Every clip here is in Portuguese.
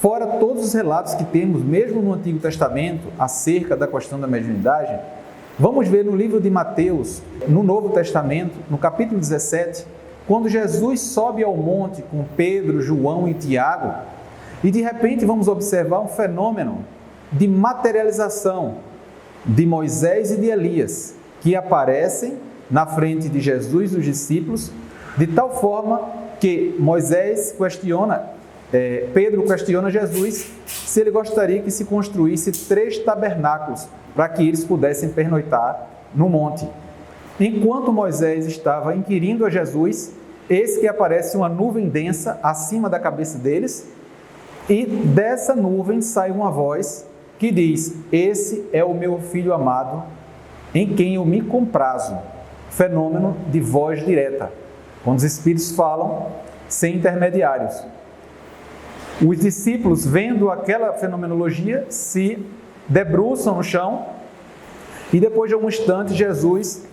fora todos os relatos que temos, mesmo no Antigo Testamento, acerca da questão da mediunidade, vamos ver no livro de Mateus, no Novo Testamento, no capítulo 17, quando Jesus sobe ao monte com Pedro, João e Tiago, e de repente vamos observar um fenômeno de materialização de Moisés e de Elias, que aparecem na frente de Jesus e dos discípulos, de tal forma que Pedro questiona Jesus se ele gostaria que se construísse 3 tabernáculos para que eles pudessem pernoitar no monte. Enquanto Moisés estava inquirindo a Jesus, eis que aparece uma nuvem densa acima da cabeça deles, e dessa nuvem sai uma voz que diz: esse é o meu filho amado, em quem eu me comprazo. Fenômeno de voz direta, quando os Espíritos falam sem intermediários. Os discípulos, vendo aquela fenomenologia, se debruçam no chão, e depois de algum instante Jesus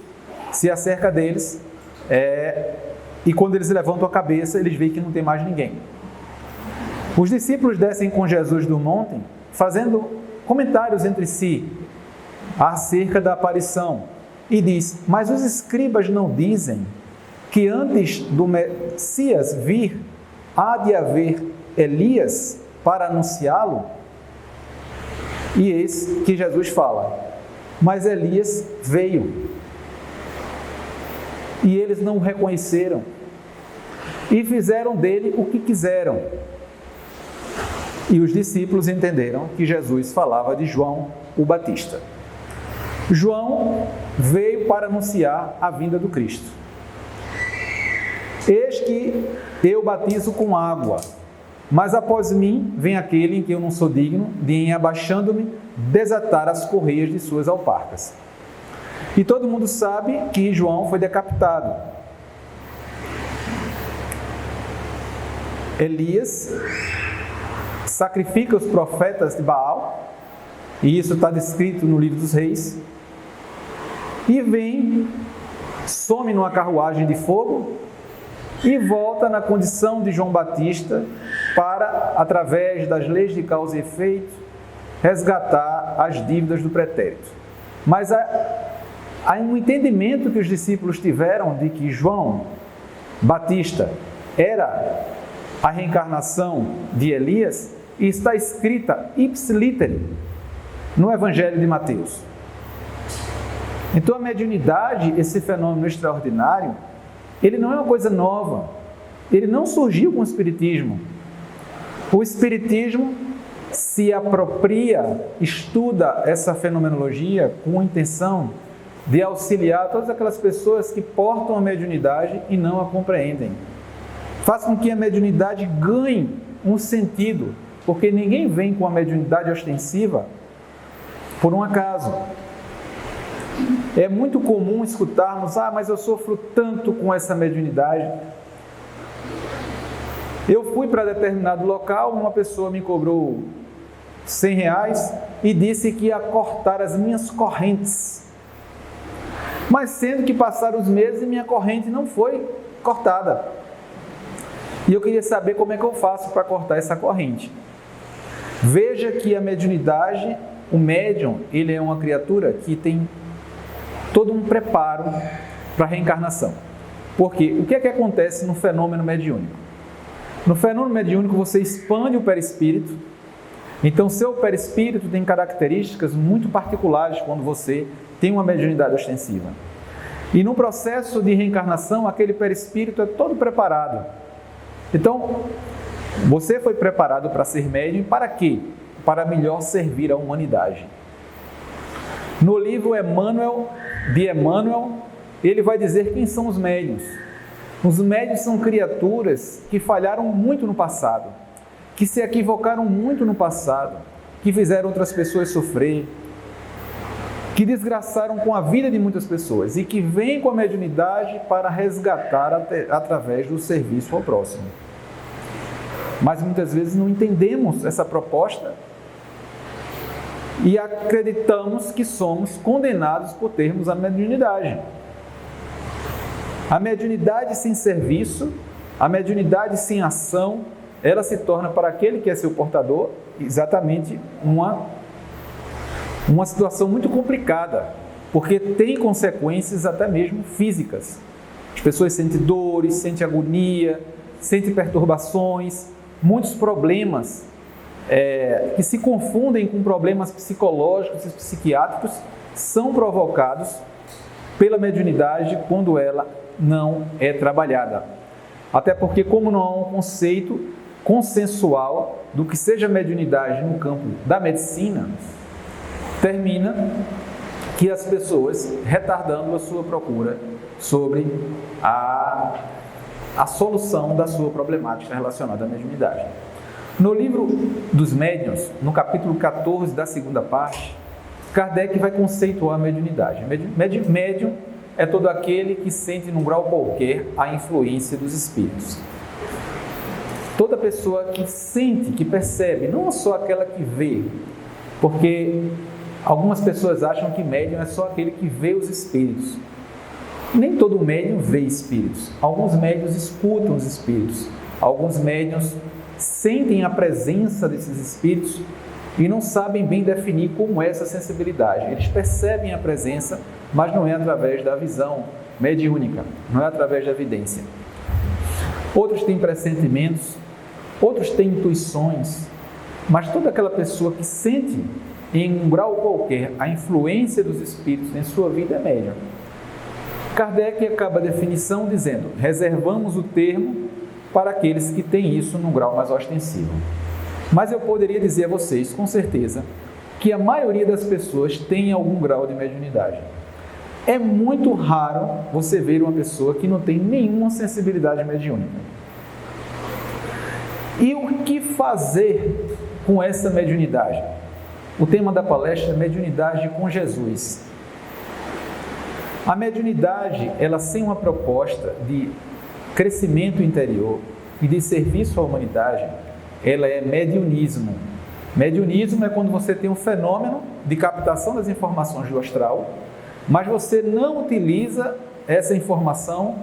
se acerca deles, e quando eles levantam a cabeça, eles veem que não tem mais ninguém. Os discípulos descem com Jesus do monte, fazendo comentários entre si acerca da aparição, e diz: mas os escribas não dizem que antes do Messias vir, há de haver Elias para anunciá-lo? E eis que Jesus fala: mas Elias veio, e eles não o reconheceram, e fizeram dele o que quiseram. E os discípulos entenderam que Jesus falava de João o Batista. João veio para anunciar a vinda do Cristo. Eis que eu batizo com água, mas após mim vem aquele em que eu não sou digno de, em abaixando-me, desatar as correias de suas alparcas. E todo mundo sabe que João foi decapitado. Elias sacrifica os profetas de Baal, e isso está descrito no livro dos Reis, e vem, some numa carruagem de fogo, e volta na condição de João Batista para, através das leis de causa e efeito, resgatar as dívidas do pretérito. Mas há um entendimento que os discípulos tiveram de que João Batista era a reencarnação de Elias, e está escrita ipsis literi no Evangelho de Mateus. Então a mediunidade, esse fenômeno extraordinário, ele não é uma coisa nova, ele não surgiu com o Espiritismo. O Espiritismo se apropria, estuda essa fenomenologia com a intenção de auxiliar todas aquelas pessoas que portam a mediunidade e não a compreendem. Faz com que a mediunidade ganhe um sentido, porque ninguém vem com a mediunidade ostensiva por um acaso. É muito comum escutarmos: mas eu sofro tanto com essa mediunidade. Eu fui para determinado local, uma pessoa me cobrou R$100 e disse que ia cortar as minhas correntes. Mas sendo que passaram os meses e minha corrente não foi cortada. E eu queria saber como é que eu faço para cortar essa corrente. Veja que a mediunidade, o médium, ele é uma criatura que tem todo um preparo para a reencarnação. Porque o que é que acontece no fenômeno mediúnico? No fenômeno mediúnico você expande o perispírito, então seu perispírito tem características muito particulares quando você tem uma mediunidade ostensiva. E no processo de reencarnação, aquele perispírito é todo preparado. Então, você foi preparado para ser médium para quê? Para melhor servir a humanidade. No livro de Emmanuel, ele vai dizer quem são os médiuns. Os médiuns são criaturas que falharam muito no passado, que se equivocaram muito no passado, que fizeram outras pessoas sofrer, que desgraçaram com a vida de muitas pessoas e que vêm com a mediunidade para resgatar através do serviço ao próximo. Mas muitas vezes não entendemos essa proposta e acreditamos que somos condenados por termos a mediunidade. A mediunidade sem serviço, a mediunidade sem ação, ela se torna para aquele que é seu portador exatamente uma situação muito complicada, porque tem consequências até mesmo físicas. As pessoas sentem dores, sentem agonia, sentem perturbações, muitos problemas que se confundem com problemas psicológicos e psiquiátricos são provocados pela mediunidade quando ela não é trabalhada. Até porque, como não há um conceito consensual do que seja mediunidade no campo da medicina, termina que as pessoas retardando a sua procura sobre a solução da sua problemática relacionada à mediunidade. No livro dos Médiuns, no capítulo 14 da segunda parte, Kardec vai conceituar a mediunidade. Médium é todo aquele que sente num grau qualquer a influência dos espíritos. Toda pessoa que sente, que percebe, não só aquela que vê, porque algumas pessoas acham que médium é só aquele que vê os espíritos. Nem todo médium vê espíritos. Alguns médiuns escutam os espíritos. Alguns médiuns sentem a presença desses espíritos e não sabem bem definir como é essa sensibilidade. Eles percebem a presença, mas não é através da visão mediúnica, não é através da evidência. Outros têm pressentimentos, outros têm intuições, mas toda aquela pessoa que sente em um grau qualquer a influência dos espíritos em sua vida é médium. Kardec acaba a definição dizendo: reservamos o termo para aqueles que têm isso num grau mais ostensivo. Mas eu poderia dizer a vocês, com certeza, que a maioria das pessoas tem algum grau de mediunidade. É muito raro você ver uma pessoa que não tem nenhuma sensibilidade mediúnica. E o que fazer com essa mediunidade? O tema da palestra é mediunidade com Jesus. A mediunidade, ela sem uma proposta de crescimento interior e de serviço à humanidade, ela é mediunismo. Mediunismo é quando você tem um fenômeno de captação das informações do astral, mas você não utiliza essa informação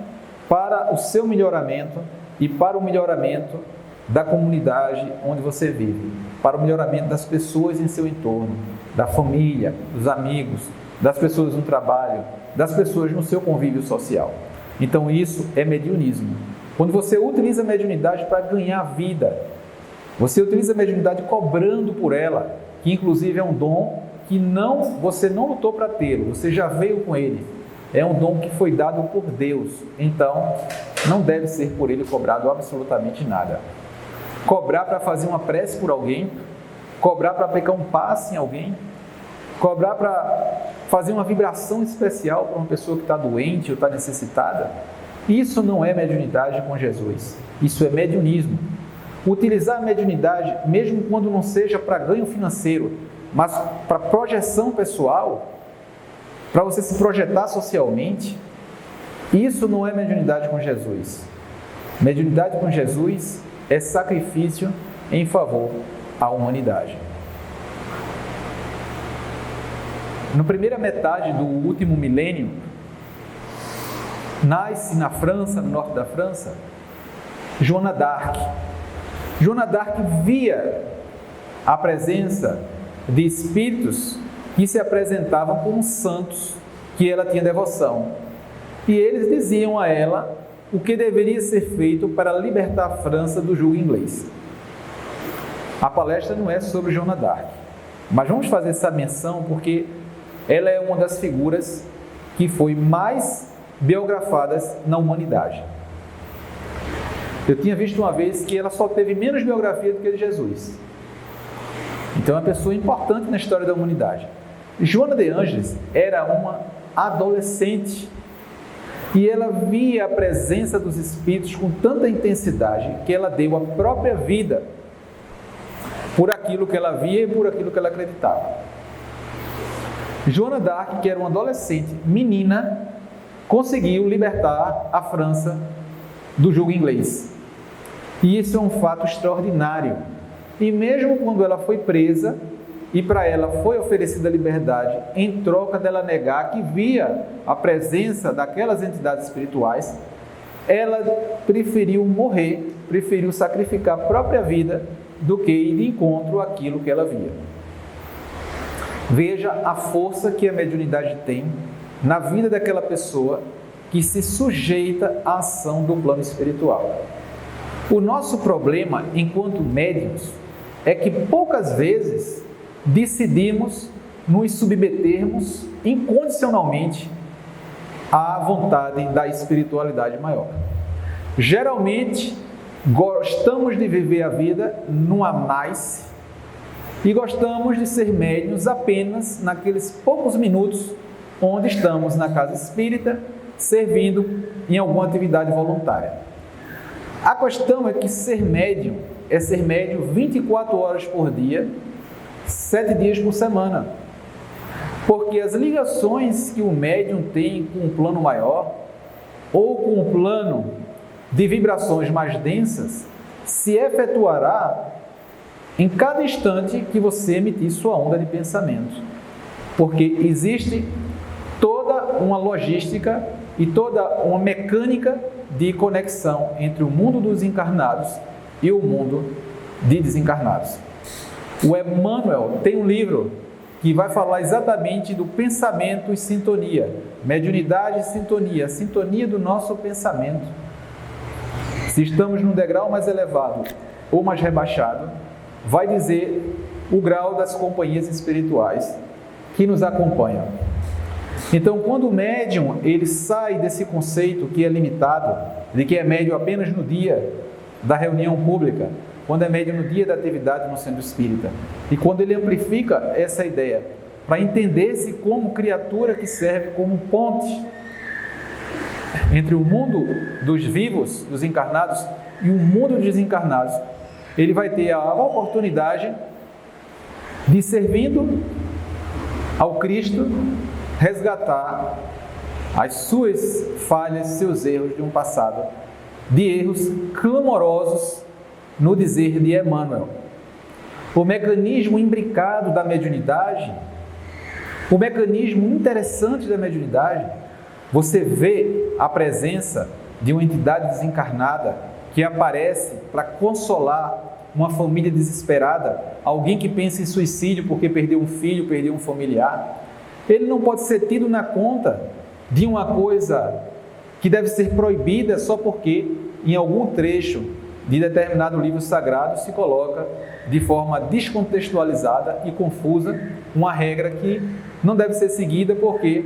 para o seu melhoramento e para o melhoramento da comunidade onde você vive, para o melhoramento das pessoas em seu entorno, da família, dos amigos, das pessoas no trabalho, das pessoas no seu convívio social. Então isso é mediunismo. Quando você utiliza a mediunidade para ganhar vida, você utiliza a mediunidade cobrando por ela, que inclusive é um dom que você não lutou para tê-lo, você já veio com ele. É um dom que foi dado por Deus, então não deve ser por ele cobrado absolutamente nada. Cobrar para fazer uma prece por alguém, cobrar para aplicar um passe em alguém, cobrar para fazer uma vibração especial para uma pessoa que está doente ou está necessitada, isso não é mediunidade com Jesus, isso é mediunismo. Utilizar a mediunidade, mesmo quando não seja para ganho financeiro, mas para projeção pessoal, para você se projetar socialmente, isso não é mediunidade com Jesus. Mediunidade com Jesus é sacrifício em favor à humanidade. Na primeira metade do último milênio, nasce na França, no norte da França, Joana d'Arc. Joana d'Arc via a presença de espíritos que se apresentavam como santos, que ela tinha devoção. E eles diziam a ela o que deveria ser feito para libertar a França do jugo inglês. A palestra não é sobre Joana d'Arc, mas vamos fazer essa menção porque ela é uma das figuras que foi mais biografadas na humanidade. Eu tinha visto uma vez que ela só teve menos biografia do que Jesus. Então é uma pessoa importante na história da humanidade. Joana de Ângeles era uma adolescente e ela via a presença dos espíritos com tanta intensidade que ela deu a própria vida por aquilo que ela via e por aquilo que ela acreditava. Joana d'Arc, que era uma adolescente menina, conseguiu libertar a França do jugo inglês. E isso é um fato extraordinário. E mesmo quando ela foi presa e para ela foi oferecida a liberdade, em troca dela negar que via a presença daquelas entidades espirituais, ela preferiu morrer preferiu sacrificar a própria vida do que ir de encontro àquilo que ela via. Veja a força que a mediunidade tem na vida daquela pessoa que se sujeita à ação do plano espiritual. O nosso problema, enquanto médiuns, é que poucas vezes decidimos nos submetermos incondicionalmente à vontade da espiritualidade maior. Geralmente, gostamos de viver a vida numa nice e gostamos de ser médiuns apenas naqueles poucos minutos onde estamos na casa espírita, servindo em alguma atividade voluntária. A questão é que ser médium é ser médium 24 horas por dia, 7 dias por semana. Porque as ligações que o médium tem com o plano maior ou com o plano de vibrações mais densas se efetuará em cada instante que você emitir sua onda de pensamento. Porque existe toda uma logística e toda uma mecânica de conexão entre o mundo dos encarnados e o mundo de desencarnados. O Emmanuel tem um livro que vai falar exatamente do pensamento e sintonia, mediunidade e sintonia, a sintonia do nosso pensamento. Se estamos num degrau mais elevado ou mais rebaixado, vai dizer o grau das companhias espirituais que nos acompanham. Então, quando o médium ele sai desse conceito que é limitado, de que é médium apenas no dia da reunião pública, quando é médium no dia da atividade no centro espírita, e quando ele amplifica essa ideia para entender-se como criatura que serve como ponte entre o mundo dos vivos, dos encarnados, e o mundo dos desencarnados, ele vai ter a oportunidade de, servindo ao Cristo, resgatar as suas falhas, seus erros de um passado, de erros clamorosos no dizer de Emmanuel. O mecanismo imbricado da mediunidade, o mecanismo interessante da mediunidade, você vê a presença de uma entidade desencarnada que aparece para consolar uma família desesperada, alguém que pensa em suicídio porque perdeu um filho, perdeu um familiar. Ele não pode ser tido na conta de uma coisa que deve ser proibida só porque em algum trecho de determinado livro sagrado se coloca de forma descontextualizada e confusa uma regra que não deve ser seguida porque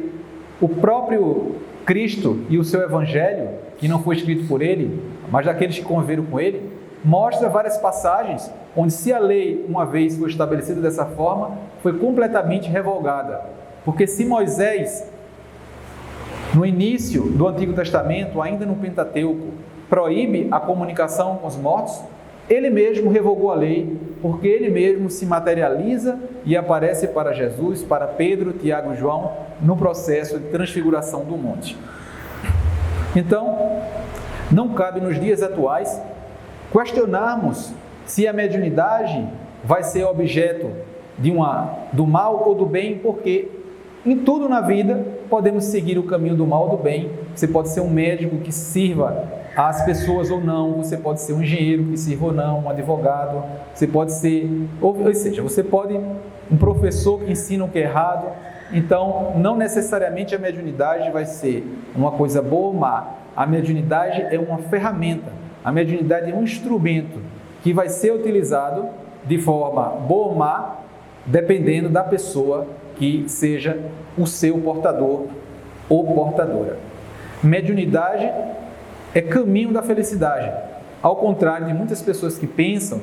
o próprio Cristo e o seu Evangelho, que não foi escrito por ele, mas daqueles que conviveram com ele, mostra várias passagens onde, se a lei uma vez foi estabelecida dessa forma, foi completamente revogada. Porque se Moisés, no início do Antigo Testamento, ainda no Pentateuco, proíbe a comunicação com os mortos, ele mesmo revogou a lei, porque ele mesmo se materializa e aparece para Jesus, para Pedro, Tiago e João, no processo de transfiguração do monte. Então, não cabe nos dias atuais questionarmos se a mediunidade vai ser objeto do mal ou do bem, porque em tudo na vida podemos seguir o caminho do mal ou do bem. Você pode ser um médico que sirva às pessoas ou não, você pode ser um engenheiro que sirva ou não, um advogado, você pode ser, ou seja, você pode um professor que ensina o que é errado. Então, não necessariamente a mediunidade vai ser uma coisa boa ou má. A mediunidade é uma ferramenta, a mediunidade é um instrumento que vai ser utilizado de forma boa ou má, dependendo da pessoa que seja o seu portador ou portadora. Mediunidade é caminho da felicidade, ao contrário de muitas pessoas que pensam: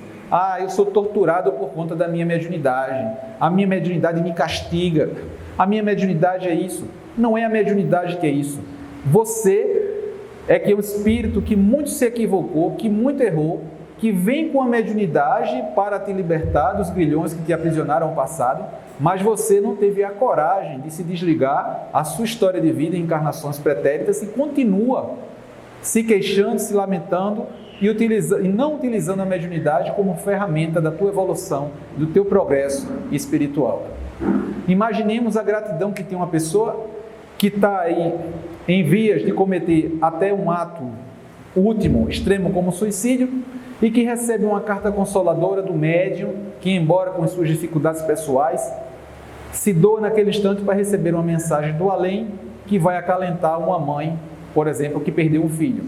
eu sou torturado por conta da minha mediunidade, a minha mediunidade me castiga, a minha mediunidade é isso. Não é a mediunidade que é isso. Você é que é o espírito que muito se equivocou, que muito errou, que vem com a mediunidade para te libertar dos grilhões que te aprisionaram no passado, mas você não teve a coragem de se desligar a sua história de vida em encarnações pretéritas e continua se queixando, se lamentando e não utilizando a mediunidade como ferramenta da tua evolução, do teu progresso espiritual. Imaginemos a gratidão que tem uma pessoa que está aí em vias de cometer até um ato último extremo como o suicídio e que recebe uma carta consoladora do médium que, embora com suas dificuldades pessoais, se doa naquele instante para receber uma mensagem do além que vai acalentar uma mãe, por exemplo, que perdeu um filho.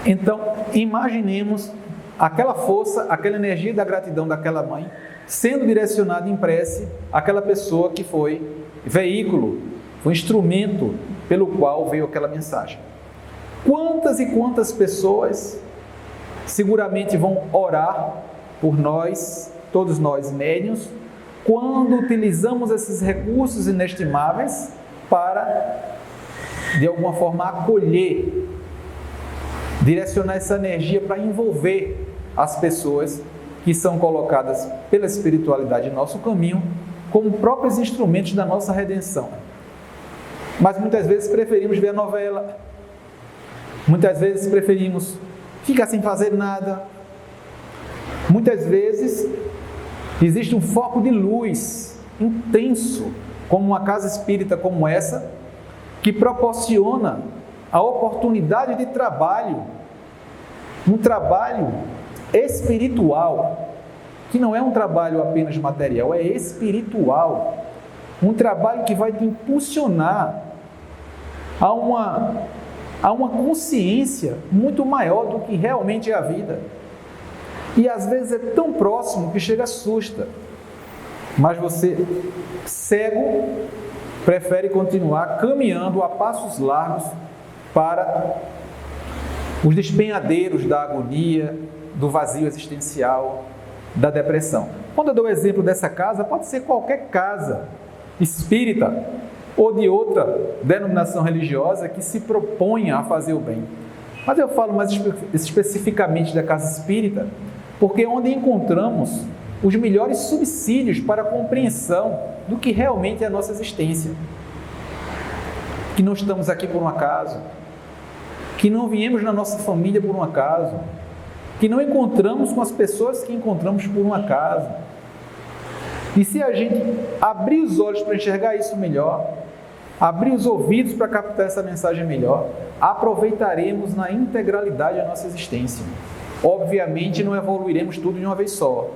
Então, imaginemos aquela força, aquela energia da gratidão daquela mãe sendo direcionada em prece àquela pessoa que foi veículo, foi instrumento pelo qual veio aquela mensagem. Quantas e quantas pessoas seguramente vão orar por nós, todos nós médiuns, quando utilizamos esses recursos inestimáveis para, de alguma forma, acolher, direcionar essa energia para envolver as pessoas que são colocadas pela espiritualidade em nosso caminho como próprios instrumentos da nossa redenção. Mas muitas vezes preferimos ver a novela, muitas vezes preferimos ficar sem fazer nada, muitas vezes existe um foco de luz intenso, como uma casa espírita como essa, que proporciona a oportunidade de trabalho, um trabalho espiritual, que não é um trabalho apenas material, é espiritual, um trabalho que vai te impulsionar a uma consciência muito maior do que realmente é a vida. E às vezes é tão próximo que chega assusta, mas você, cego, prefere continuar caminhando a passos largos para os despenhadeiros da agonia, do vazio existencial, da depressão. Quando eu dou o exemplo dessa casa, pode ser qualquer casa espírita ou de outra denominação religiosa que se proponha a fazer o bem. Mas eu falo mais especificamente da casa espírita, porque é onde encontramos os melhores subsídios para a compreensão do que realmente é a nossa existência. Que não estamos aqui por um acaso, que não viemos na nossa família por um acaso, que não encontramos com as pessoas que encontramos por um acaso. E se a gente abrir os olhos para enxergar isso melhor, abrir os ouvidos para captar essa mensagem melhor, aproveitaremos na integralidade a nossa existência. Obviamente não evoluiremos tudo de uma vez só,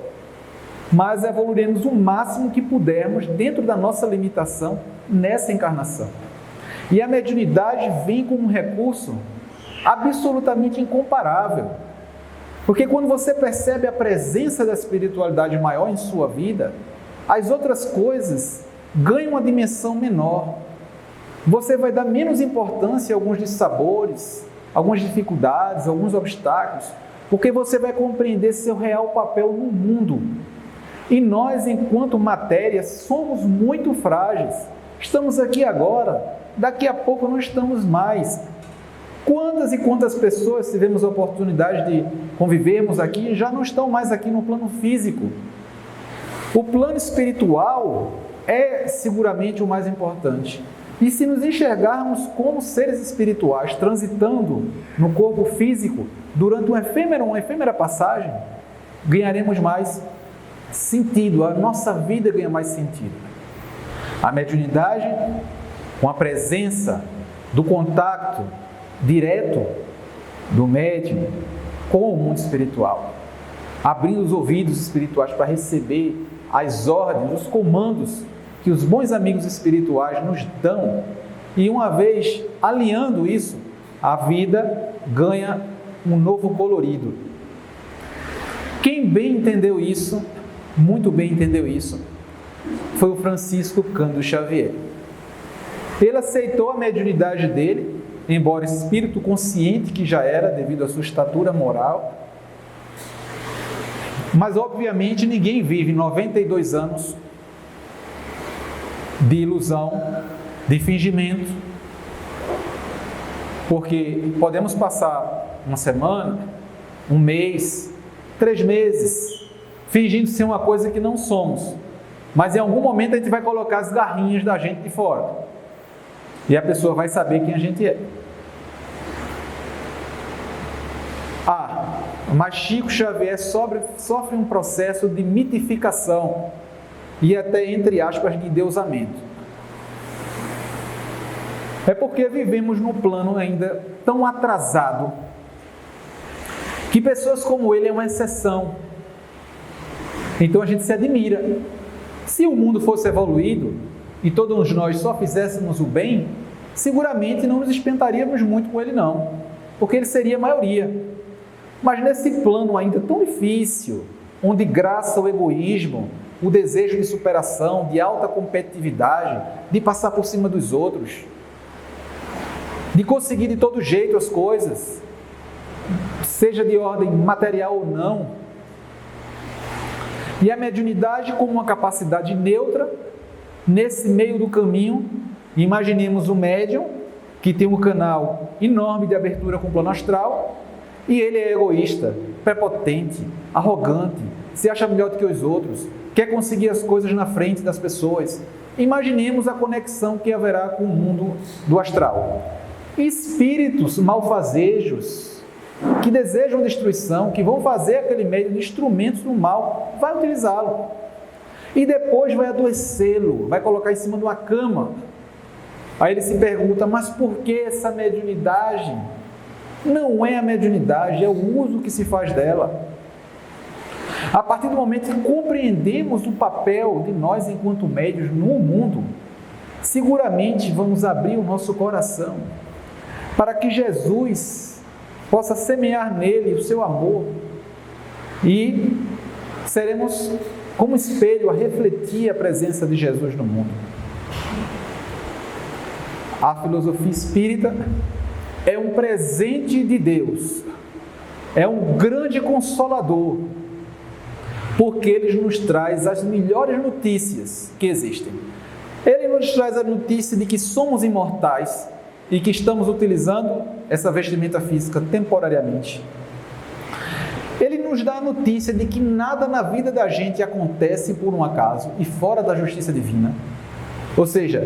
mas evoluiremos o máximo que pudermos dentro da nossa limitação nessa encarnação. E a mediunidade vem como um recurso absolutamente incomparável, porque quando você percebe a presença da espiritualidade maior em sua vida, as outras coisas ganham uma dimensão menor. Você vai dar menos importância a alguns dissabores, algumas dificuldades, alguns obstáculos, porque você vai compreender seu real papel no mundo. E nós, enquanto matéria, somos muito frágeis. Estamos aqui agora, daqui a pouco não estamos mais. Quantas e quantas pessoas tivemos a oportunidade de convivermos aqui e já não estão mais aqui no plano físico. O plano espiritual é seguramente o mais importante. E se nos enxergarmos como seres espirituais transitando no corpo físico durante uma efêmera passagem, ganharemos mais sentido, a nossa vida ganha mais sentido. A mediunidade, com a presença do contato direto do médium com o mundo espiritual, abrindo os ouvidos espirituais para receber as ordens, os comandos que os bons amigos espirituais nos dão, e uma vez alinhando isso, a vida ganha um novo colorido. Quem bem entendeu isso, muito bem entendeu isso, foi o Francisco Cândido Xavier. Ele aceitou a mediunidade dele, embora espírito consciente que já era devido à sua estatura moral, mas obviamente ninguém vive 92 anos de ilusão, de fingimento, porque podemos passar uma semana, um mês, 3 meses, fingindo ser uma coisa que não somos, mas em algum momento a gente vai colocar as garrinhas da gente de fora, e a pessoa vai saber quem a gente é. Mas Chico Xavier sofre um processo de mitificação e até, entre aspas, de endeusamento. É porque vivemos num plano ainda tão atrasado que pessoas como ele é uma exceção. Então a gente se admira. Se o mundo fosse evoluído e todos nós só fizéssemos o bem, seguramente não nos espentaríamos muito com ele não, porque ele seria a maioria. Mas nesse plano ainda tão difícil, onde graça o egoísmo, o desejo de superação, de alta competitividade, de passar por cima dos outros, de conseguir de todo jeito as coisas, seja de ordem material ou não, e a mediunidade como uma capacidade neutra, nesse meio do caminho, imaginemos um médium que tem um canal enorme de abertura com o plano astral, e ele é egoísta, prepotente, arrogante, se acha melhor do que os outros, quer conseguir as coisas na frente das pessoas. Imaginemos a conexão que haverá com o mundo do astral. Espíritos malfazejos, que desejam destruição, que vão fazer aquele meio de instrumentos do mal, vai utilizá-lo. E depois vai adoecê-lo, vai colocar em cima de uma cama. Aí ele se pergunta, mas por que essa mediunidade? Não é a mediunidade, é o uso que se faz dela. A partir do momento que compreendemos o papel de nós enquanto médios no mundo, seguramente vamos abrir o nosso coração para que Jesus possa semear nele o seu amor e seremos como espelho a refletir a presença de Jesus no mundo. A filosofia espírita é um presente de Deus, é um grande consolador, porque ele nos traz as melhores notícias que existem. Ele nos traz a notícia de que somos imortais e que estamos utilizando essa vestimenta física temporariamente. Ele nos dá a notícia de que nada na vida da gente acontece por um acaso e fora da justiça divina. Ou seja,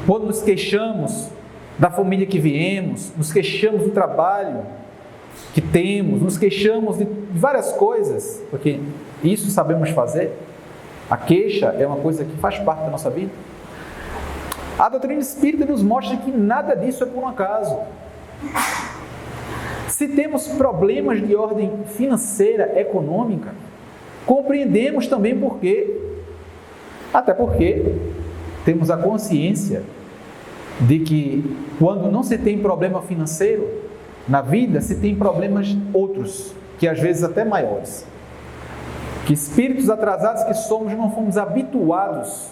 quando nos queixamos da família que viemos, nos queixamos do trabalho que temos, nos queixamos de várias coisas, porque isso sabemos fazer. A queixa é uma coisa que faz parte da nossa vida. A doutrina espírita nos mostra que nada disso é por um acaso. Se temos problemas de ordem financeira, econômica, compreendemos também por quê. Até porque temos a consciência de que quando não se tem problema financeiro na vida, se tem problemas outros, que às vezes até maiores. Que espíritos atrasados que somos não fomos habituados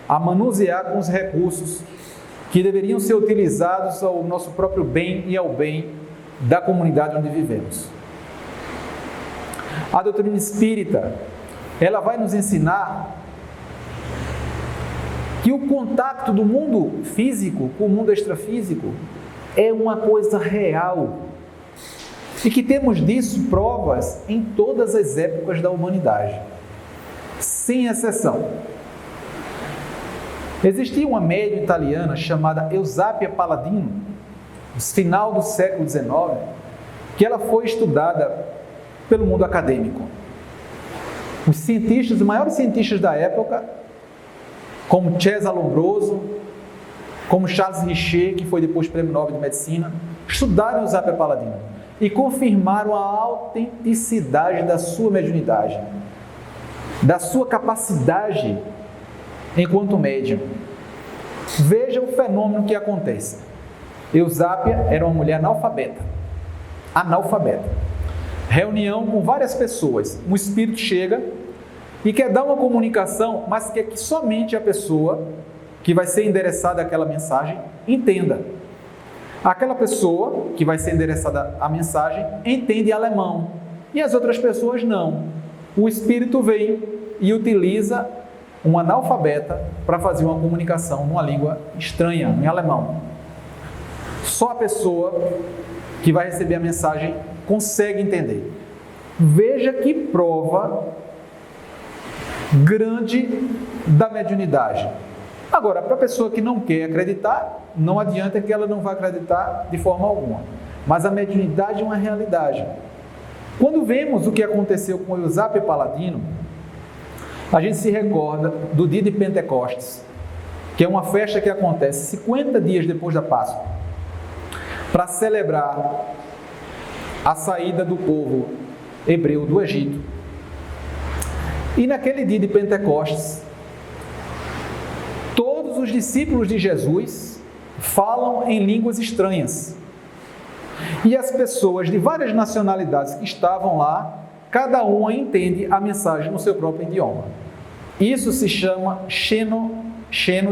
a manusear com os recursos que deveriam ser utilizados ao nosso próprio bem e ao bem da comunidade onde vivemos. A doutrina espírita, ela vai nos ensinar que o contato do mundo físico com o mundo extrafísico é uma coisa real e que temos disso provas em todas as épocas da humanidade, sem exceção. Existia uma médium italiana chamada Eusápia Palladino, no final do século XIX, que ela foi estudada pelo mundo acadêmico. Os cientistas, os maiores cientistas da época, como Cesare Lombroso, como Charles Richer, que foi depois Prêmio Nobel de Medicina, estudaram Eusápia Palladino e confirmaram a autenticidade da sua mediunidade, da sua capacidade enquanto médium. Veja o fenômeno que acontece. Eusápia era uma mulher analfabeta. Reunião com várias pessoas. Um espírito chega e quer dar uma comunicação, mas quer que somente a pessoa que vai ser endereçada àquela mensagem entenda. Aquela pessoa que vai ser endereçada à mensagem entende alemão e as outras pessoas não. O espírito vem e utiliza um analfabeta para fazer uma comunicação numa língua estranha, em alemão. Só a pessoa que vai receber a mensagem consegue entender. Veja que prova grande da mediunidade. Agora, para a pessoa que não quer acreditar, não adianta que ela não vai acreditar de forma alguma. Mas a mediunidade é uma realidade. Quando vemos o que aconteceu com Eusápia Palladino, a gente se recorda do dia de Pentecostes, que é uma festa que acontece 50 dias depois da Páscoa, para celebrar a saída do povo hebreu do Egito. E naquele dia de Pentecostes, todos os discípulos de Jesus falam em línguas estranhas. E as pessoas de várias nacionalidades que estavam lá, cada uma entende a mensagem no seu próprio idioma. Isso se chama xeno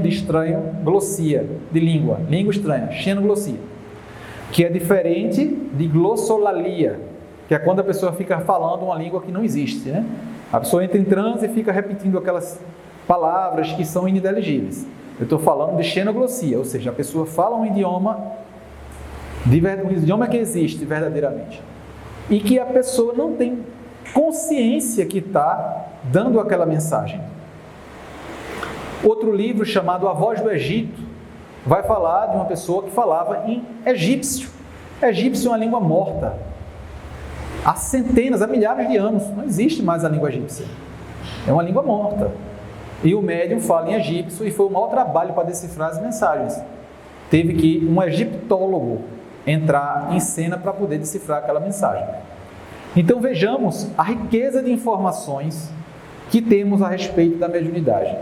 de estranho, glossia, de língua estranha, xenoglossia, que é diferente de glossolalia, que é quando a pessoa fica falando uma língua que não existe, né? A pessoa entra em transe e fica repetindo aquelas palavras que são ininteligíveis. Eu estou falando de xenoglossia, ou seja, a pessoa fala um idioma que existe verdadeiramente, e que a pessoa não tem consciência que está dando aquela mensagem. Outro livro chamado A Voz do Egito vai falar de uma pessoa que falava em egípcio. Egípcio é uma língua morta. Há centenas, há milhares de anos, não existe mais a língua egípcia. É uma língua morta. E o médium fala em egípcio e foi o maior trabalho para decifrar as mensagens. Teve que um egiptólogo entrar em cena para poder decifrar aquela mensagem. Então vejamos a riqueza de informações que temos a respeito da mediunidade.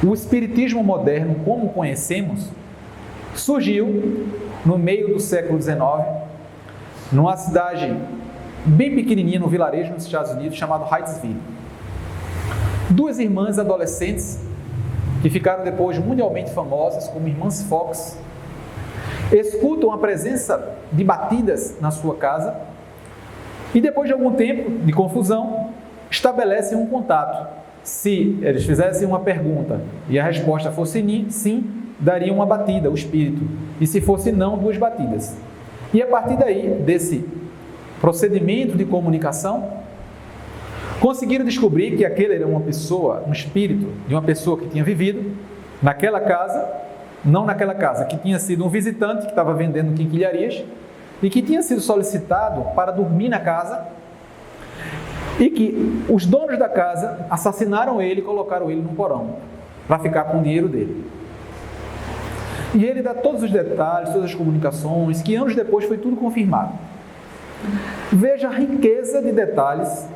O espiritismo moderno, como conhecemos, surgiu no meio do século XIX, numa cidade bem pequenininha, no vilarejo nos Estados Unidos, chamado Hydesville. Duas irmãs adolescentes, que ficaram depois mundialmente famosas como irmãs Fox, escutam a presença de batidas na sua casa e depois de algum tempo de confusão, estabelecem um contato. Se eles fizessem uma pergunta e a resposta fosse sim, daria uma batida, o espírito, e se fosse não, 2 batidas. E a partir daí, desse procedimento de comunicação, conseguiram descobrir que aquele era uma pessoa, um espírito de uma pessoa que tinha vivido naquela casa, não naquela casa, que tinha sido um visitante que estava vendendo quinquilharias e que tinha sido solicitado para dormir na casa e que os donos da casa assassinaram ele e colocaram ele no porão para ficar com o dinheiro dele. E ele dá todos os detalhes, todas as comunicações, que anos depois foi tudo confirmado. Veja a riqueza de detalhes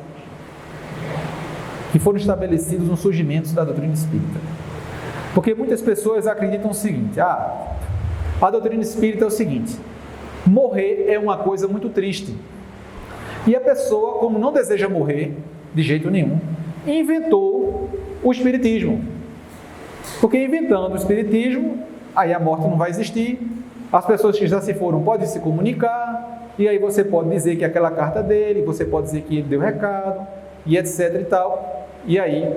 que foram estabelecidos no surgimento da doutrina espírita. Porque muitas pessoas acreditam o seguinte: a doutrina espírita é o seguinte, morrer é uma coisa muito triste. E a pessoa, como não deseja morrer de jeito nenhum, inventou o espiritismo. Porque inventando o espiritismo, aí a morte não vai existir, as pessoas que já se foram podem se comunicar, e aí você pode dizer que aquela carta dele, você pode dizer que ele deu recado, e etc e tal, e aí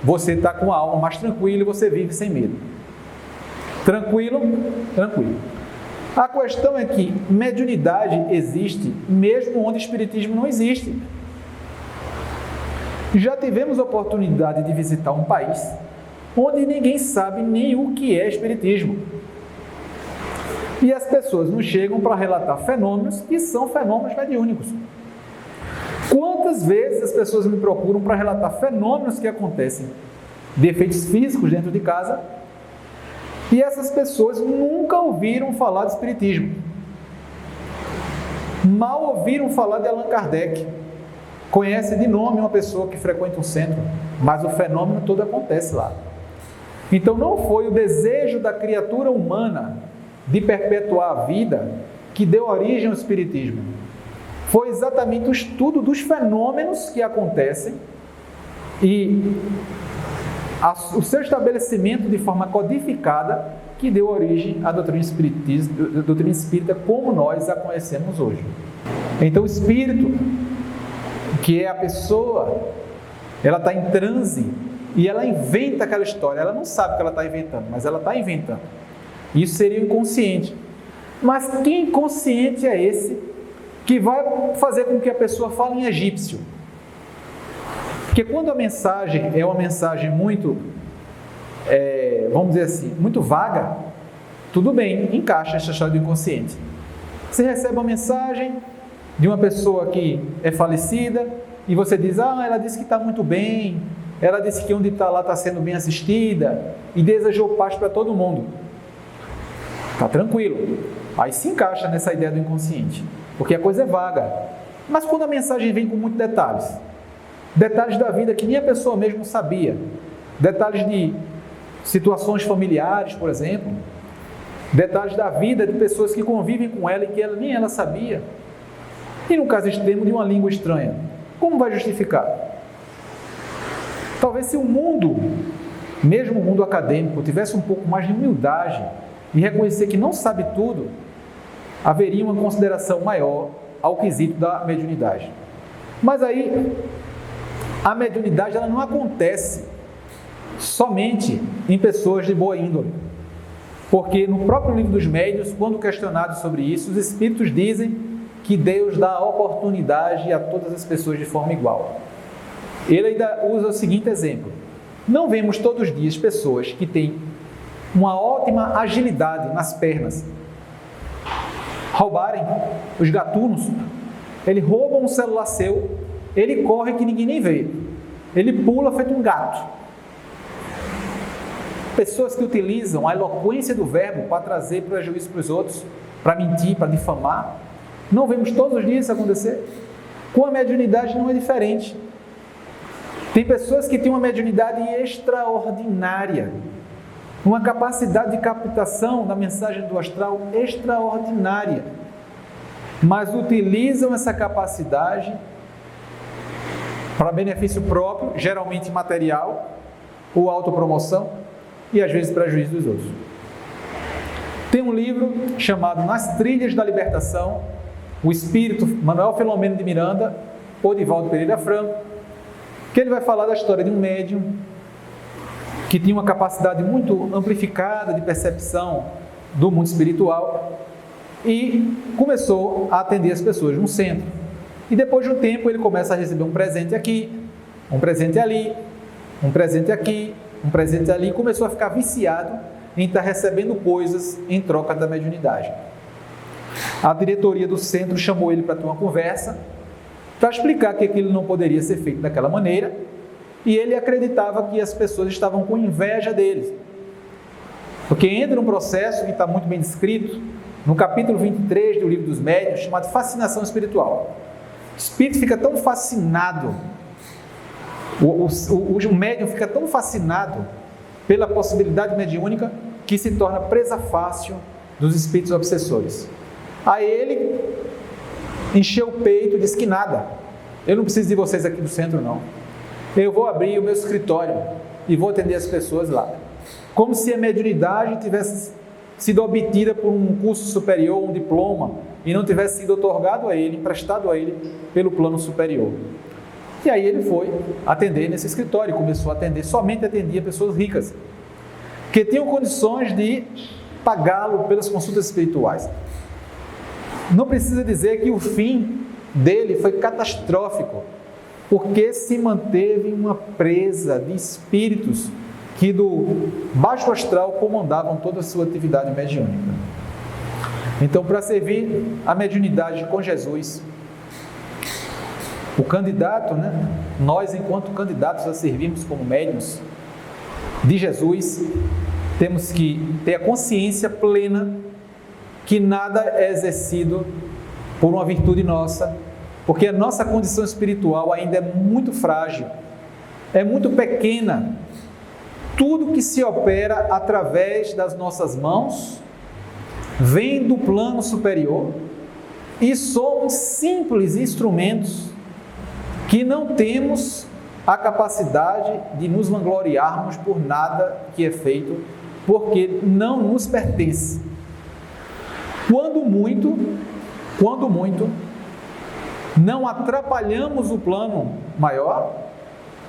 você está com a alma mais tranquila e você vive sem medo. Tranquilo? Tranquilo. A questão é que mediunidade existe mesmo onde espiritismo não existe. Já tivemos a oportunidade de visitar um país onde ninguém sabe nem o que é espiritismo. E as pessoas nos chegam para relatar fenômenos que são fenômenos mediúnicos. Quantas vezes as pessoas me procuram para relatar fenômenos que acontecem de efeitos físicos dentro de casa, e essas pessoas nunca ouviram falar de espiritismo, mal ouviram falar de Allan Kardec, conhece de nome uma pessoa que frequenta um centro, mas o fenômeno todo acontece lá. Então não foi o desejo da criatura humana de perpetuar a vida que deu origem ao espiritismo, foi exatamente o estudo dos fenômenos que acontecem e o seu estabelecimento de forma codificada que deu origem à doutrina espírita como nós a conhecemos hoje. Então o espírito, que é a pessoa, ela está em transe e ela inventa aquela história, ela não sabe o que ela está inventando, mas ela está inventando. Isso seria o inconsciente. Mas que inconsciente é esse que vai fazer com que a pessoa fale em egípcio? Porque quando a mensagem é uma mensagem muito, vamos dizer assim, muito vaga, tudo bem, encaixa essa história do inconsciente. Você recebe uma mensagem de uma pessoa que é falecida e você diz, ela disse que está muito bem, ela disse que onde está lá está sendo bem assistida e desejou paz para todo mundo. Está tranquilo. Aí se encaixa nessa ideia do inconsciente, porque a coisa é vaga. Mas quando a mensagem vem com muitos detalhes, detalhes da vida que nem a pessoa mesmo sabia, detalhes de situações familiares, por exemplo, detalhes da vida de pessoas que convivem com ela e que nem ela sabia, e no caso extremo de uma língua estranha, como vai justificar? Talvez se o mundo, mesmo o mundo acadêmico, tivesse um pouco mais de humildade e reconhecer que não sabe tudo, haveria uma consideração maior ao quesito da mediunidade. Mas aí, a mediunidade ela não acontece somente em pessoas de boa índole. Porque no próprio livro dos médiuns, quando questionados sobre isso, os espíritos dizem que Deus dá oportunidade a todas as pessoas de forma igual. Ele ainda usa o seguinte exemplo: não vemos todos os dias pessoas que têm uma ótima agilidade nas pernas roubarem os gatunos. Ele rouba um celular seu, ele corre que ninguém nem vê, ele pula feito um gato. Pessoas que utilizam a eloquência do verbo para trazer prejuízo para os outros, para mentir, para difamar. Não vemos todos os dias isso acontecer? Com a mediunidade não é diferente. Tem pessoas que têm uma mediunidade extraordinária, uma capacidade de captação da mensagem do astral extraordinária, mas utilizam essa capacidade para benefício próprio, geralmente material, ou autopromoção, e às vezes prejuízo dos outros. Tem um livro chamado Nas Trilhas da Libertação, o espírito Manuel Filomeno de Miranda, ou Divaldo Pereira Franco, que ele vai falar da história de um médium que tinha uma capacidade muito amplificada de percepção do mundo espiritual e começou a atender as pessoas num centro. E depois de um tempo ele começa a receber um presente aqui, um presente ali, um presente aqui, um presente ali, e começou a ficar viciado em estar recebendo coisas em troca da mediunidade. A diretoria do centro chamou ele para ter uma conversa, para explicar que aquilo não poderia ser feito daquela maneira, e ele acreditava que as pessoas estavam com inveja deles. Porque entra um processo que está muito bem descrito no capítulo 23 do Livro dos Médiuns, chamado Fascinação Espiritual. O espírito fica tão fascinado, o médium fica tão fascinado pela possibilidade mediúnica que se torna presa fácil dos espíritos obsessores. Aí ele encheu o peito e disse que nada, eu não preciso de vocês aqui do centro não, eu vou abrir o meu escritório e vou atender as pessoas lá, como se a mediunidade tivesse sido obtida por um curso superior, um diploma, e não tivesse sido otorgado a ele, emprestado a ele pelo plano superior. E aí ele foi atender nesse escritório, começou a atender, somente atendia pessoas ricas, que tinham condições de pagá-lo pelas consultas espirituais. Não precisa dizer que o fim dele foi catastrófico, porque se manteve uma presa de espíritos que do baixo astral comandavam toda a sua atividade mediúnica. Então, para servir a mediunidade com Jesus, o candidato, nós enquanto candidatos a servirmos como médiuns de Jesus, temos que ter a consciência plena que nada é exercido por uma virtude nossa, porque a nossa condição espiritual ainda é muito frágil, é muito pequena. Tudo que se opera através das nossas mãos vem do plano superior e somos simples instrumentos que não temos a capacidade de nos vangloriarmos por nada que é feito, porque não nos pertence. Quando muito, não atrapalhamos o plano maior,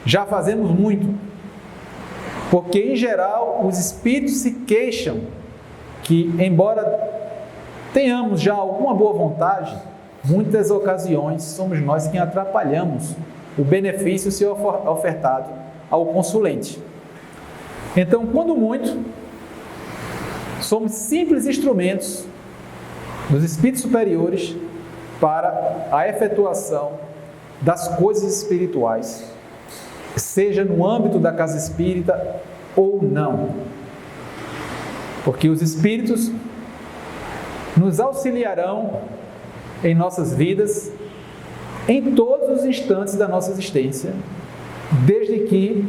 já fazemos muito. Porque, em geral, os espíritos se queixam que, embora tenhamos já alguma boa vontade, muitas ocasiões somos nós quem atrapalhamos o benefício ser ofertado ao consulente. Então, quando muito, somos simples instrumentos dos espíritos superiores para a efetuação das coisas espirituais seja no âmbito da casa espírita ou não. Porque os espíritos nos auxiliarão em nossas vidas, em todos os instantes da nossa existência, desde que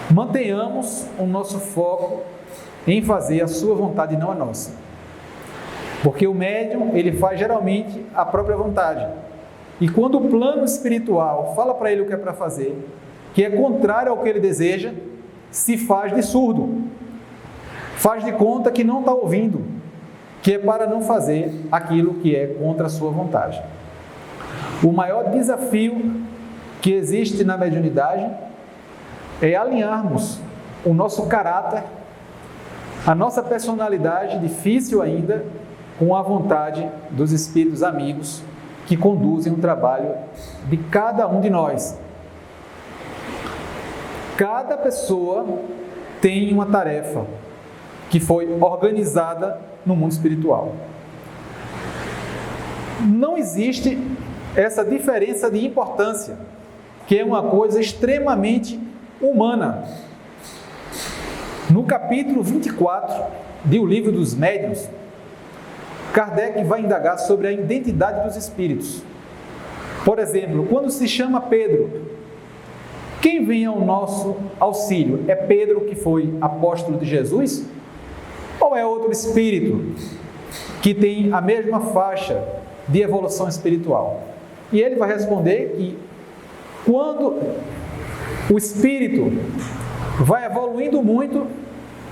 mantenhamos o nosso foco em fazer a sua vontade e não a nossa. Porque o médium, ele faz geralmente a própria vontade. E quando o plano espiritual fala para ele o que é para fazer, que é contrário ao que ele deseja, se faz de surdo. Faz de conta que não está ouvindo, que é para não fazer aquilo que é contra a sua vontade. O maior desafio que existe na mediunidade é alinharmos o nosso caráter, a nossa personalidade, difícil ainda, com a vontade dos espíritos amigos que conduzem o trabalho de cada um de nós. Cada pessoa tem uma tarefa que foi organizada no mundo espiritual. Não existe essa diferença de importância, que é uma coisa extremamente humana. No capítulo 24 do Livro dos Médiuns, Kardec vai indagar sobre a identidade dos espíritos. Por exemplo, quando se chama Pedro, quem vem ao nosso auxílio? É Pedro, que foi apóstolo de Jesus? Ou é outro espírito que tem a mesma faixa de evolução espiritual? E ele vai responder que quando o espírito vai evoluindo muito,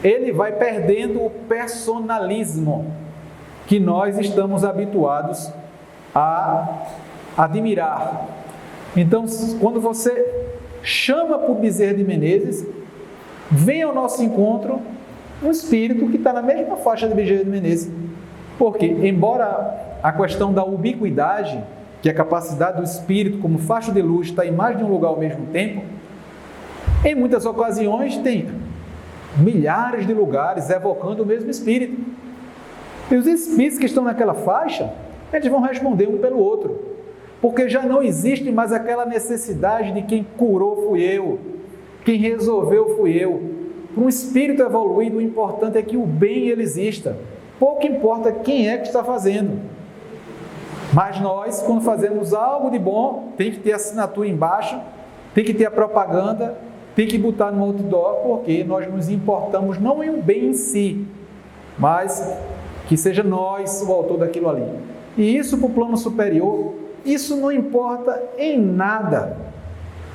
ele vai perdendo o personalismo que nós estamos habituados a admirar. Então, quando você chama por Bezerra de Menezes, vem ao nosso encontro um espírito que está na mesma faixa de Bezerra de Menezes. Porque, embora a questão da ubiquidade, que é a capacidade do espírito como faixa de luz estar em mais de um lugar ao mesmo tempo, em muitas ocasiões tem milhares de lugares evocando o mesmo espírito. E os espíritos que estão naquela faixa, eles vão responder um pelo outro, porque já não existe mais aquela necessidade de quem curou fui eu, quem resolveu fui eu. Para um espírito evoluído, o importante é que o bem ele exista. Pouco importa quem é que está fazendo. Mas nós, quando fazemos algo de bom, tem que ter assinatura embaixo, tem que ter a propaganda, tem que botar no outdoor, porque nós nos importamos não em um bem em si, mas que seja nós o autor daquilo ali. E isso para o plano superior, isso não importa em nada.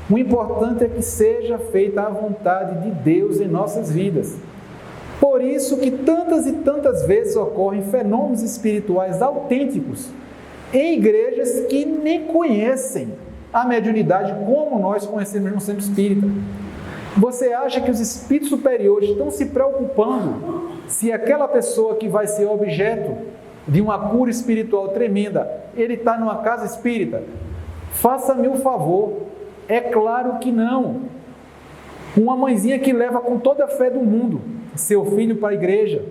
O importante é que seja feita a vontade de Deus em nossas vidas. Por isso que tantas e tantas vezes ocorrem fenômenos espirituais autênticos em igrejas que nem conhecem a mediunidade como nós conhecemos no centro espírita. Você acha que os espíritos superiores estão se preocupando se aquela pessoa que vai ser objeto de uma cura espiritual tremenda, ele está numa casa espírita? Faça-me o favor, é claro que não. Uma mãezinha que leva com toda a fé do mundo seu filho para a igreja,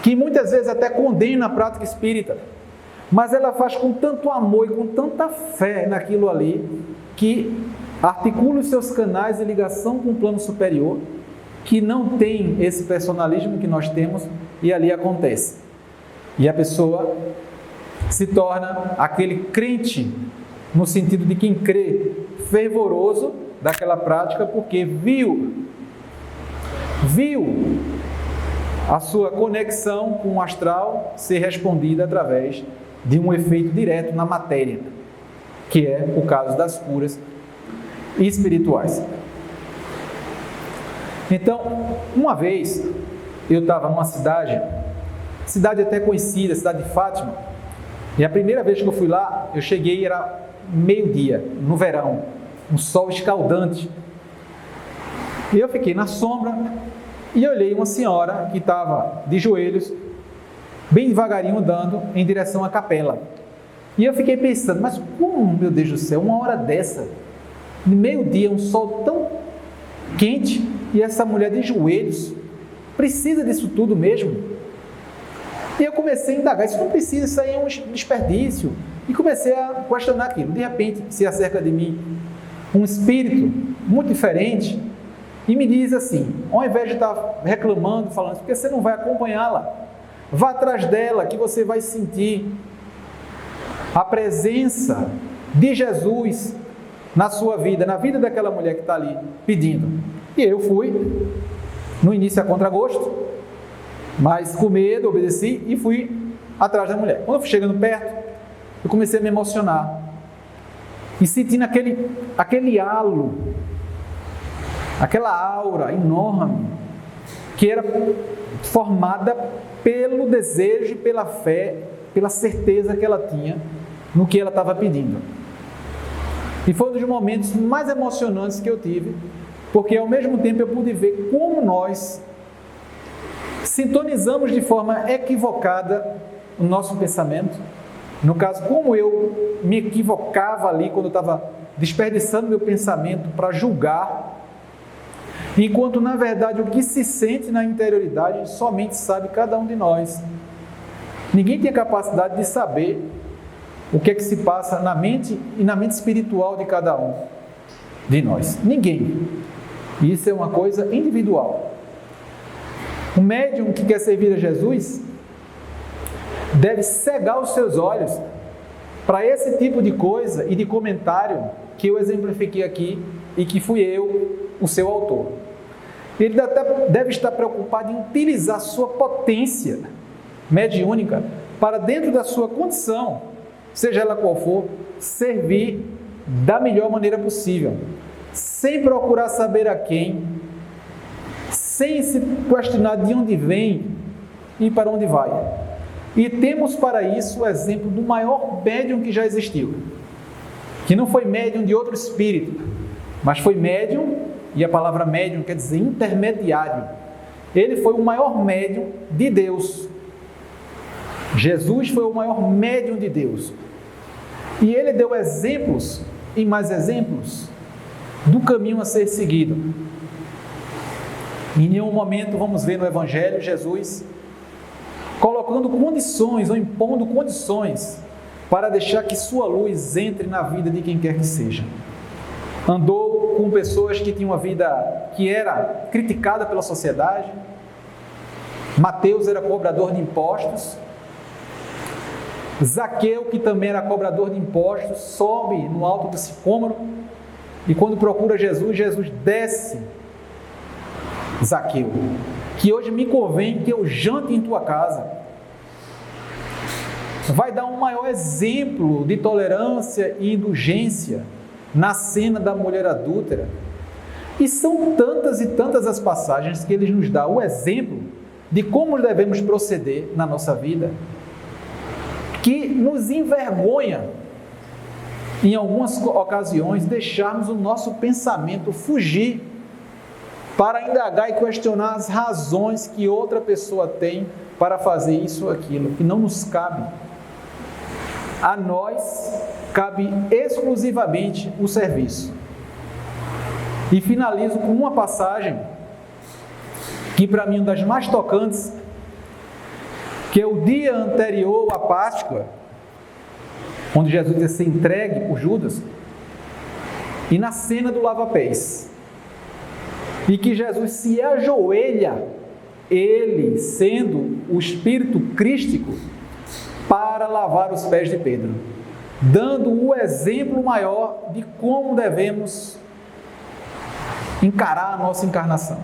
que muitas vezes até condena a prática espírita, mas ela faz com tanto amor e com tanta fé naquilo ali, que articula os seus canais de ligação com o plano superior, que não tem esse personalismo que nós temos, e ali acontece. E a pessoa se torna aquele crente, no sentido de quem crê, fervoroso daquela prática, porque viu a sua conexão com o astral ser respondida através de um efeito direto na matéria, que é o caso das curas espirituais. Então, uma vez, eu estava numa cidade até conhecida, a cidade de Fátima, e a primeira vez que eu fui lá, eu cheguei, era meio-dia, no verão, um sol escaldante, e eu fiquei na sombra, e olhei uma senhora que estava de joelhos, bem devagarinho andando em direção à capela, e eu fiquei pensando, mas como, meu Deus do céu, uma hora dessa, de meio-dia, um sol tão quente, e essa mulher de joelhos, precisa disso tudo mesmo? E eu comecei a indagar, isso não precisa, isso aí é um desperdício, e comecei a questionar aquilo. De repente, se acerca de mim um espírito muito diferente e me diz assim, ao invés de estar reclamando, falando, porque você não vai acompanhá-la, vá atrás dela que você vai sentir a presença de Jesus na sua vida, na vida daquela mulher que está ali pedindo. E eu fui, no início a contragosto, mas com medo, obedeci e fui atrás da mulher. Quando eu fui chegando perto, eu comecei a me emocionar e sentindo aquele halo, aquela aura enorme que era formada pelo desejo e pela fé, pela certeza que ela tinha no que ela estava pedindo. E foi um dos momentos mais emocionantes que eu tive, porque ao mesmo tempo eu pude ver como nós sintonizamos de forma equivocada o nosso pensamento. No caso, como eu me equivocava ali quando eu estava desperdiçando meu pensamento para julgar, enquanto na verdade o que se sente na interioridade somente sabe cada um de nós. Ninguém tem a capacidade de saber o que é que se passa na mente e na mente espiritual de cada um de nós. Ninguém. Isso é uma coisa individual. O médium que quer servir a Jesus deve cegar os seus olhos para esse tipo de coisa e de comentário que eu exemplifiquei aqui e que fui eu, o seu autor. Ele deve estar preocupado em utilizar sua potência mediúnica para, dentro da sua condição, seja ela qual for, servir da melhor maneira possível, sem procurar saber a quem, sem se questionar de onde vem e para onde vai. E temos para isso o exemplo do maior médium que já existiu, que não foi médium de outro espírito, mas foi médium, e a palavra médium quer dizer intermediário. Ele foi o maior médium de Deus. Jesus foi o maior médium de Deus. E ele deu exemplos e mais exemplos do caminho a ser seguido. Em nenhum momento vamos ver no Evangelho Jesus colocando condições ou impondo condições para deixar que sua luz entre na vida de quem quer que seja. Andou com pessoas que tinham uma vida que era criticada pela sociedade. Mateus era cobrador de impostos. Zaqueu, que também era cobrador de impostos, sobe no alto do sicômoro e quando procura Jesus, Jesus desce. Zaqueu, que hoje me convém que eu jante em tua casa. Vai dar um maior exemplo de tolerância e indulgência na cena da mulher adúltera. E são tantas e tantas as passagens que ele nos dá o exemplo de como devemos proceder na nossa vida, que nos envergonha, em algumas ocasiões, deixarmos o nosso pensamento fugir para indagar e questionar as razões que outra pessoa tem para fazer isso ou aquilo, que não nos cabe. A nós cabe exclusivamente o serviço. E finalizo com uma passagem que para mim é uma das mais tocantes, que é o dia anterior à Páscoa, onde Jesus ia ser entregue por Judas, e na cena do lava-pés, e que Jesus se ajoelha, ele sendo o Espírito Crístico, para lavar os pés de Pedro, dando o exemplo maior de como devemos encarar a nossa encarnação.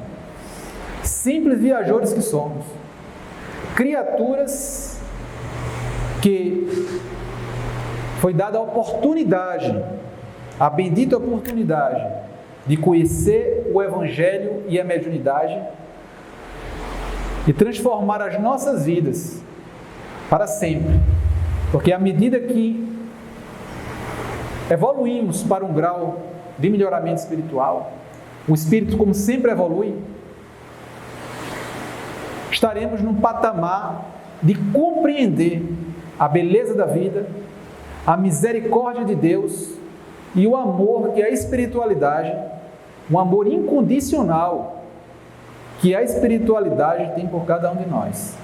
Simples viajores que somos, criaturas que foi dada a oportunidade, a bendita oportunidade de conhecer o Evangelho e a mediunidade e transformar as nossas vidas para sempre, porque à medida que evoluímos para um grau de melhoramento espiritual, o espírito, como sempre, evolui, estaremos num patamar de compreender a beleza da vida, a misericórdia de Deus e o amor que a espiritualidade, um amor incondicional que a espiritualidade tem por cada um de nós.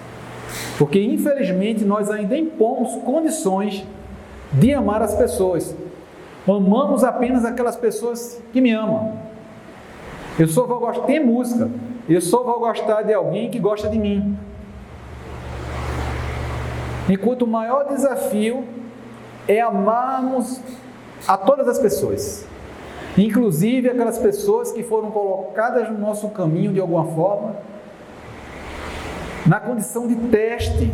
Porque, infelizmente, nós ainda impomos condições de amar as pessoas. Amamos apenas aquelas pessoas que me amam. Eu só vou gostar, tem música, eu só vou gostar de alguém que gosta de mim. Enquanto o maior desafio é amarmos a todas as pessoas, inclusive aquelas pessoas que foram colocadas no nosso caminho de alguma forma, na condição de teste,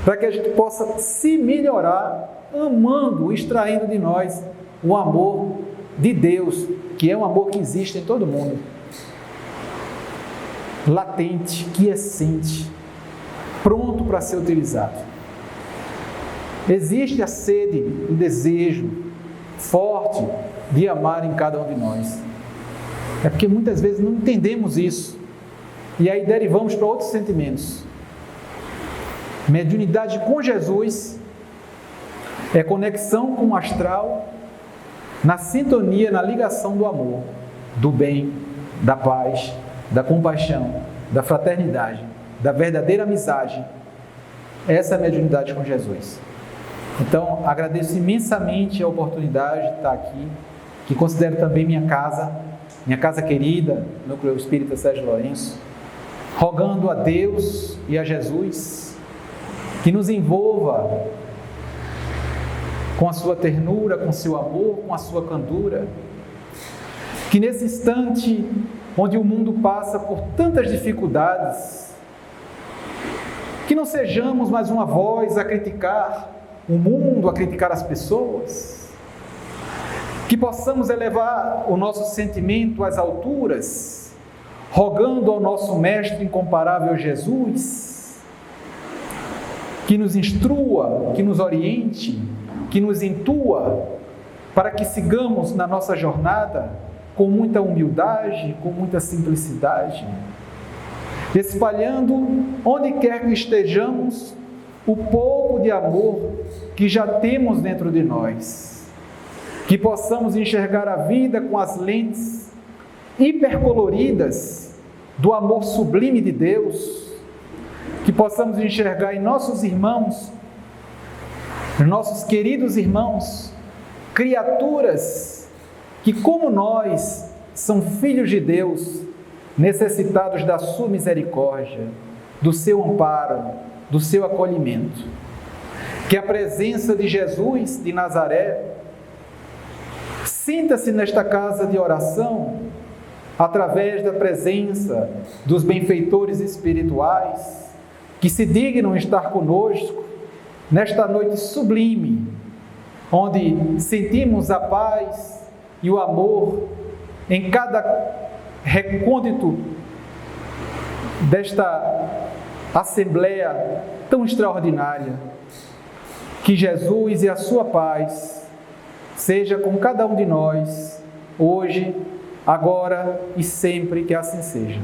para que a gente possa se melhorar, amando, extraindo de nós o amor de Deus, que é um amor que existe em todo mundo, latente, quiescente, pronto para ser utilizado. Existe a sede, o desejo forte de amar em cada um de nós. É porque muitas vezes não entendemos isso, e aí derivamos para outros sentimentos. Mediunidade com Jesus é conexão com o astral, na sintonia, na ligação do amor, do bem, da paz, da compaixão, da fraternidade, da verdadeira amizade. Essa é a mediunidade com Jesus. Então, agradeço imensamente a oportunidade de estar aqui, que considero também minha casa querida, Núcleo Espírita Sérgio Lourenço, rogando a Deus e a Jesus que nos envolva com a sua ternura, com o seu amor, com a sua candura, que nesse instante onde o mundo passa por tantas dificuldades, que não sejamos mais uma voz a criticar o mundo, a criticar as pessoas, que possamos elevar o nosso sentimento às alturas, rogando ao nosso Mestre incomparável Jesus, que nos instrua, que nos oriente, que nos intua, para que sigamos na nossa jornada com muita humildade, com muita simplicidade, espalhando onde quer que estejamos o pouco de amor que já temos dentro de nós, que possamos enxergar a vida com as lentes hipercoloridas do amor sublime de Deus, que possamos enxergar em nossos irmãos, nossos queridos irmãos, criaturas que, como nós, são filhos de Deus, necessitados da sua misericórdia, do seu amparo, do seu acolhimento. Que a presença de Jesus de Nazaré sinta-se nesta casa de oração, através da presença dos benfeitores espirituais, que se dignam estar conosco nesta noite sublime, onde sentimos a paz e o amor em cada recôndito desta assembleia tão extraordinária. Que Jesus e a sua paz seja com cada um de nós, hoje, agora e sempre, que assim seja.